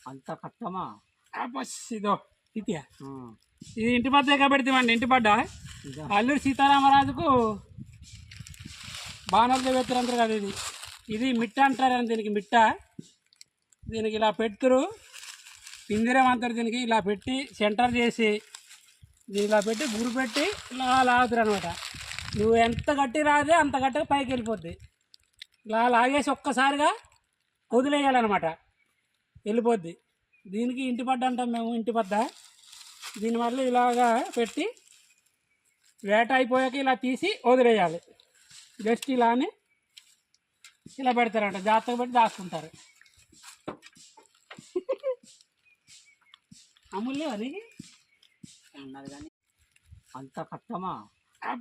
అంత కష్టమా? బస్ ఇదో ఇతియా ఆ, ఇది ఇంటి పద్ద పెడతామండి. ఇంటి పడ్డ ఇదా. అల్లూరి సీతారామరాజుకు బాణాలతో పెడతారు కదా. ఇది ఇది మిట్ట అంటారు. దీనికి మిట్ట. దీనికి ఇలా పెడుతురు, పిందిరం అంటారు. దీనికి ఇలా పెట్టి సెంటర్ చేసి దీని ఇలా పెట్టి గురి పెట్టి ఇలా లాగుతారు అనమాట. నువ్వు ఎంత గట్టి రాదే అంత గట్టిగా పైకి వెళ్ళిపోద్ది. ఇలా లాగేసి ఒక్కసారిగా వదిలేయాలన్నమాట, వెళ్ళిపోద్ది. దీనికి ఇంటి పడ్డ అంటాం మేము, ఇంటి పద్ద. దీనివల్ల ఇలాగా పెట్టి వేట అయిపోయాక ఇలా తీసి వదిలేయాలి. జస్ట్ ఇలా అని ఇలా పెడతారంట, జాగ్రత్తగా పెట్టి దాచుకుంటారు. అమూల్యం అది ఉన్నది కానీ అంత కష్టమా?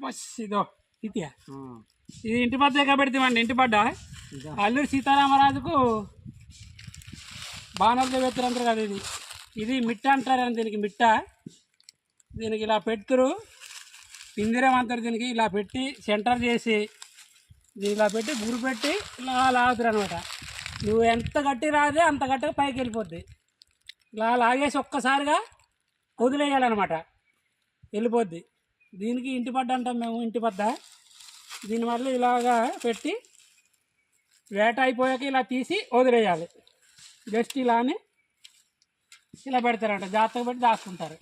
బస్ ఇదో ఇతియా ఆ, ఇది ఇంటి పద్ద పెడతామండి. ఇంటి పడ్డ ఇదా. అల్లూరి సీతారామరాజుకు బాణాలతో పెడతారు కదా. ఇది ఇది మిట్ట అంటారు. దీనికి మిట్ట. దీనికి ఇలా పెడుతురు, పిందిరం అంటారు. దీనికి ఇలా పెట్టి సెంటర్ చేసి దీని ఇలా పెట్టి గురి పెట్టి ఇలా లాగుతారు అనమాట. నువ్వు ఎంత గట్టి రాదే అంత గట్టిగా పైకి వెళ్ళిపోద్ది. ఇలా లాగేసి ఒక్కసారిగా వదిలేయాలన్నమాట, వెళ్ళిపోద్ది. దీనికి ఇంటి పడ్డ అంటాం మేము, ఇంటి పద్ద. దీనివల్ల ఇలాగా పెట్టి వేట అయిపోయాక ఇలా తీసి వదిలేయాలి. జస్ట్ ఇలా అని ఇలా పెడతారంట, జాగ్రత్తగా పెట్టి దాచుకుంటారు.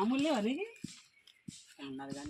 అమూల్యం అది ఉన్నది కానీ